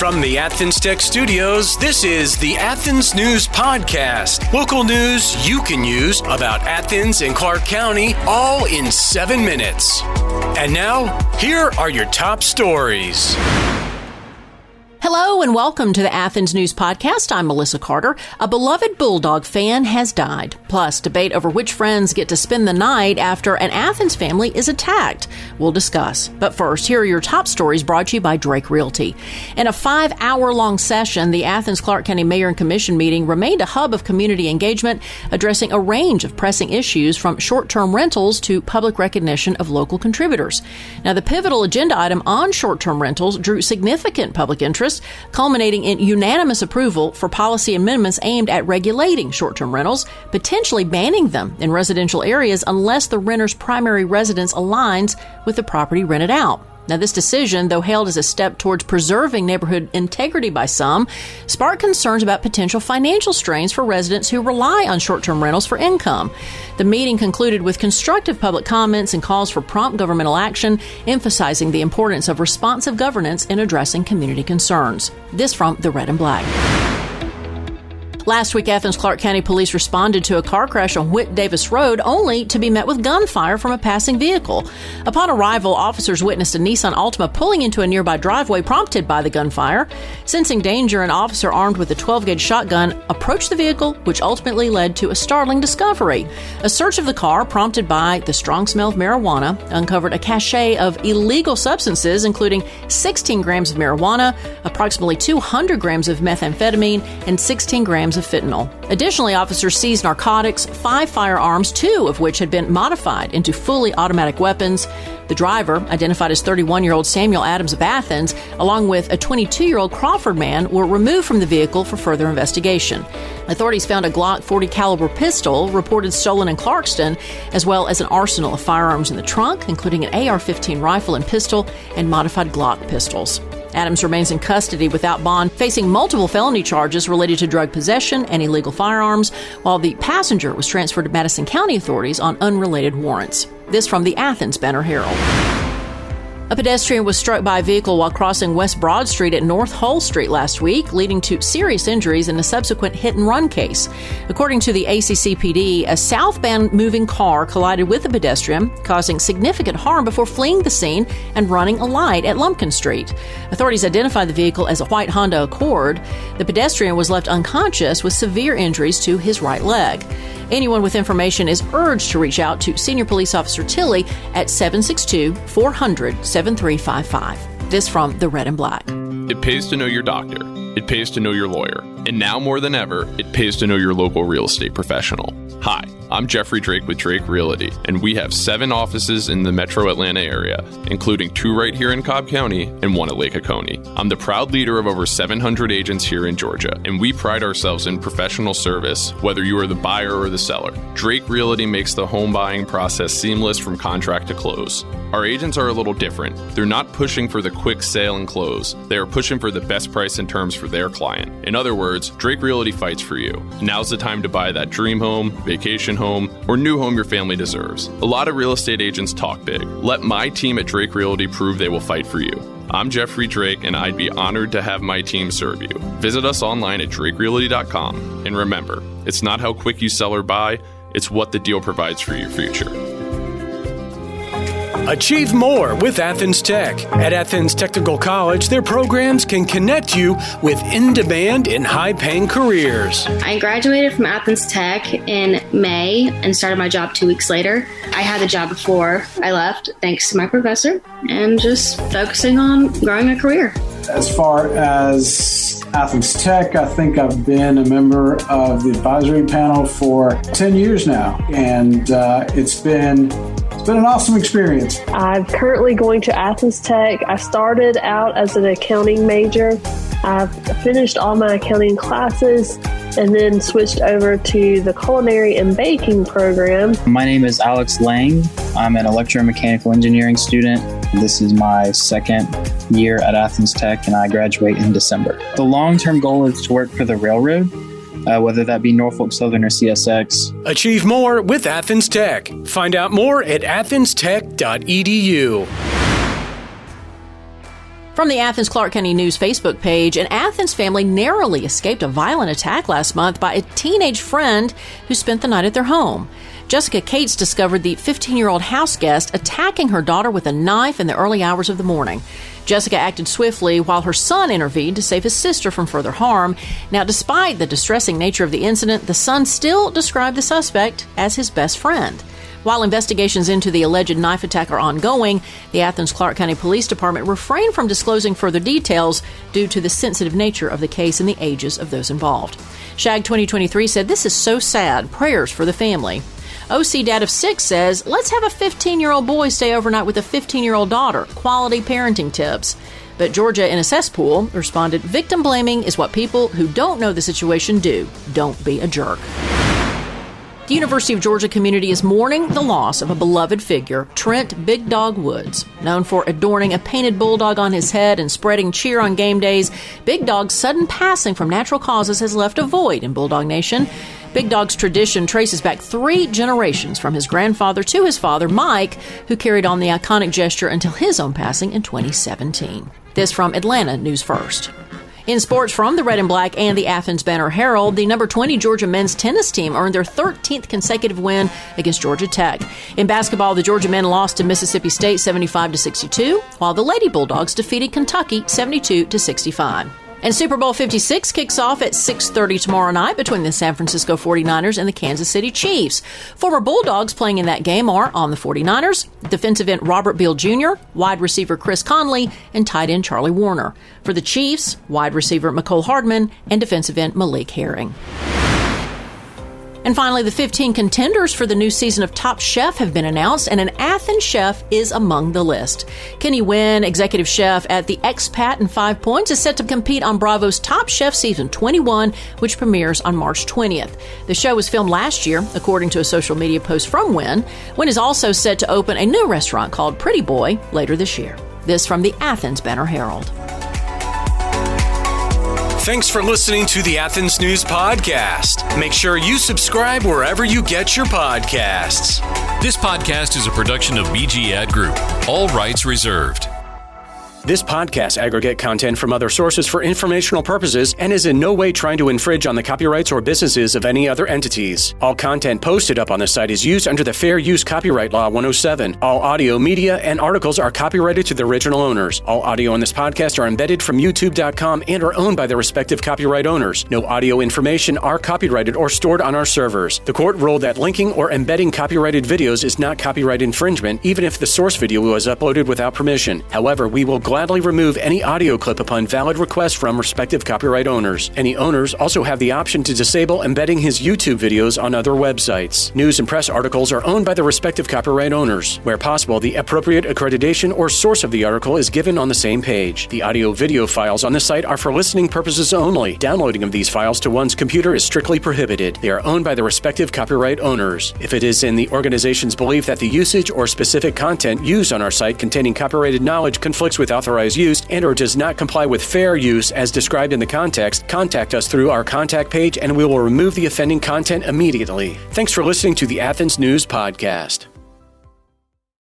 From the Athens-Tech studios, this is the Athens News Podcast. Local news you can use about Athens and Clarke County, all in 7 minutes. And now, here are your top stories. Hello and welcome to the Athens News Podcast. I'm Melissa Carter. A beloved Bulldog fan has died. Plus, debate over which friends get to spend the night after an Athens family is attacked. We'll discuss. But first, here are your top stories brought to you by Drake Realty. In a 5-hour-long session, the Athens-Clarke County Mayor and Commission meeting remained a hub of community engagement, addressing a range of pressing issues from short-term rentals to public recognition of local contributors. Now, the pivotal agenda item on short-term rentals drew significant public interest, culminating in unanimous approval for policy amendments aimed at regulating short-term rentals, potentially banning them in residential areas unless the renter's primary residence aligns with the property rented out. Now, this decision, though hailed as a step towards preserving neighborhood integrity by some, sparked concerns about potential financial strains for residents who rely on short-term rentals for income. The meeting concluded with constructive public comments and calls for prompt governmental action, emphasizing the importance of responsive governance in addressing community concerns. This from the Red and Black. Last week, Athens-Clarke County Police responded to a car crash on Whit-Davis Road only to be met with gunfire from a passing vehicle. Upon arrival, officers witnessed a Nissan Altima pulling into a nearby driveway prompted by the gunfire. Sensing danger, an officer armed with a 12-gauge shotgun approached the vehicle, which ultimately led to a startling discovery. A search of the car, prompted by the strong smell of marijuana, uncovered a cache of illegal substances, including 16 grams of marijuana, approximately 200 grams of methamphetamine, and 16 grams of fentanyl. Additionally, officers seized narcotics, 5 firearms, 2 of which had been modified into fully automatic weapons. The driver, identified as 31-year-old Samuel Adams of Athens, along with a 22-year-old Crawford man, were removed from the vehicle for further investigation. Authorities found a Glock 40 caliber pistol reported stolen in Clarkston, as well as an arsenal of firearms in the trunk, including an AR-15 rifle and pistol and modified Glock pistols. Adams remains in custody without bond, facing multiple felony charges related to drug possession and illegal firearms, while the passenger was transferred to Madison County authorities on unrelated warrants. This from the Athens Banner Herald. A pedestrian was struck by a vehicle while crossing West Broad Street at North Hull Street last week, leading to serious injuries in a subsequent hit-and-run case. According to the ACCPD, a southbound moving car collided with the pedestrian, causing significant harm before fleeing the scene and running a light at Lumpkin Street. Authorities identified the vehicle as a white Honda Accord. The pedestrian was left unconscious with severe injuries to his right leg. Anyone with information is urged to reach out to Senior Police Officer Tilley at 762-400-7355. This from the Red and Black. It pays to know your doctor. It pays to know your lawyer. And now more than ever, it pays to know your local real estate professional. Hi, I'm Jeffrey Drake with Drake Realty, and we have 7 offices in the metro Atlanta area, including 2 right here in Cobb County and 1 at Lake Oconee. I'm the proud leader of over 700 agents here in Georgia, and we pride ourselves in professional service, whether you are the buyer or the seller. Drake Realty makes the home buying process seamless from contract to close. Our agents are a little different. They're not pushing for the quick sale and close. They are pushing for the best price and terms for their client. In other words, Drake Realty fights for you. Now's the time to buy that dream home, vacation home, or new home your family deserves. A lot of real estate agents talk big. Let my team at Drake Realty prove they will fight for you. I'm Jeffrey Drake, and I'd be honored to have my team serve you. Visit us online at drakerealty.com. And remember, it's not how quick you sell or buy, it's what the deal provides for your future. Achieve more with Athens Tech. At Athens Technical College, their programs can connect you with in-demand and high-paying careers. I graduated from Athens Tech in May and started my job 2 weeks later. I had the job before I left, thanks to my professor, and just focusing on growing a career. As far as Athens Tech, I think I've been a member of the advisory panel for 10 years now, and it's been an awesome experience. I'm currently going to Athens Tech. I started out as an accounting major. I've finished all my accounting classes and then switched over to the culinary and baking program. My name is Alex Lang. I'm an electromechanical engineering student. This is my second year at Athens Tech, and I graduate in December. The long-term goal is to work for the railroad, whether that be Norfolk Southern or CSX. Achieve more with Athens Tech. Find out more at athenstech.edu. From the Athens-Clarke County News Facebook page, an Athens family narrowly escaped a violent attack last month by a teenage friend who spent the night at their home. Jessica Cates discovered the 15-year-old house guest attacking her daughter with a knife in the early hours of the morning. Jessica acted swiftly while her son intervened to save his sister from further harm. Now, despite the distressing nature of the incident, the son still described the suspect as his best friend. While investigations into the alleged knife attack are ongoing, the Athens-Clarke County Police Department refrained from disclosing further details due to the sensitive nature of the case and the ages of those involved. Shag 2023 said, "This is so sad. Prayers for the family." OC Dad of 6 says, "Let's have a 15-year-old boy stay overnight with a 15-year-old daughter. Quality parenting tips." But Georgia in a cesspool responded, "Victim blaming is what people who don't know the situation do. Don't be a jerk." The University of Georgia community is mourning the loss of a beloved figure, Trent Big Dawg Woods. Known for adorning a painted bulldog on his head and spreading cheer on game days, Big Dawg's sudden passing from natural causes has left a void in Bulldog Nation. Big Dawg's tradition traces back 3 generations from his grandfather to his father, Mike, who carried on the iconic gesture until his own passing in 2017. This from Atlanta News First. In sports from the Red and Black and the Athens Banner-Herald, the number 20 Georgia men's tennis team earned their 13th consecutive win against Georgia Tech. In basketball, the Georgia men lost to Mississippi State 75-62, while the Lady Bulldogs defeated Kentucky 72-65. And Super Bowl 56 kicks off at 6:30 tomorrow night between the San Francisco 49ers and the Kansas City Chiefs. Former Bulldogs playing in that game are on the 49ers, defensive end Robert Beal Jr., wide receiver Chris Conley, and tight end Charlie Warner. For the Chiefs, wide receiver Mecole Hardman and defensive end Malik Herring. And finally, the 15 contenders for the new season of Top Chef have been announced, and an Athens chef is among the list. Kenny Wynn, executive chef at the Expat and 5 Points, is set to compete on Bravo's Top Chef Season 21, which premieres on March 20th. The show was filmed last year, according to a social media post from Wynn. Wynn is also set to open a new restaurant called Pretty Boy later this year. This from the Athens Banner-Herald. Thanks for listening to the Athens News Podcast. Make sure you subscribe wherever you get your podcasts. This podcast is a production of BG Ad Group. All rights reserved. This podcast aggregate content from other sources for informational purposes and is in no way trying to infringe on the copyrights or businesses of any other entities. All content posted up on the site is used under the Fair Use Copyright Law 107. All audio, media, and articles are copyrighted to the original owners. All audio on this podcast are embedded from YouTube.com and are owned by their respective copyright owners. No audio information are copyrighted or stored on our servers. The court ruled that linking or embedding copyrighted videos is not copyright infringement, even if the source video was uploaded without permission. However, we will gladly remove any audio clip upon valid request from respective copyright owners. Any owners also have the option to disable embedding his YouTube videos on other websites. News and press articles are owned by the respective copyright owners. Where possible, the appropriate accreditation or source of the article is given on the same page. The audio-video files on this site are for listening purposes only. Downloading of these files to one's computer is strictly prohibited. They are owned by the respective copyright owners. If it is in the organization's belief that the usage or specific content used on our site containing copyrighted knowledge conflicts with authorized use and or does not comply with fair use as described in the context, contact us through our contact page and we will remove the offending content immediately. Thanks for listening to the Athens News Podcast.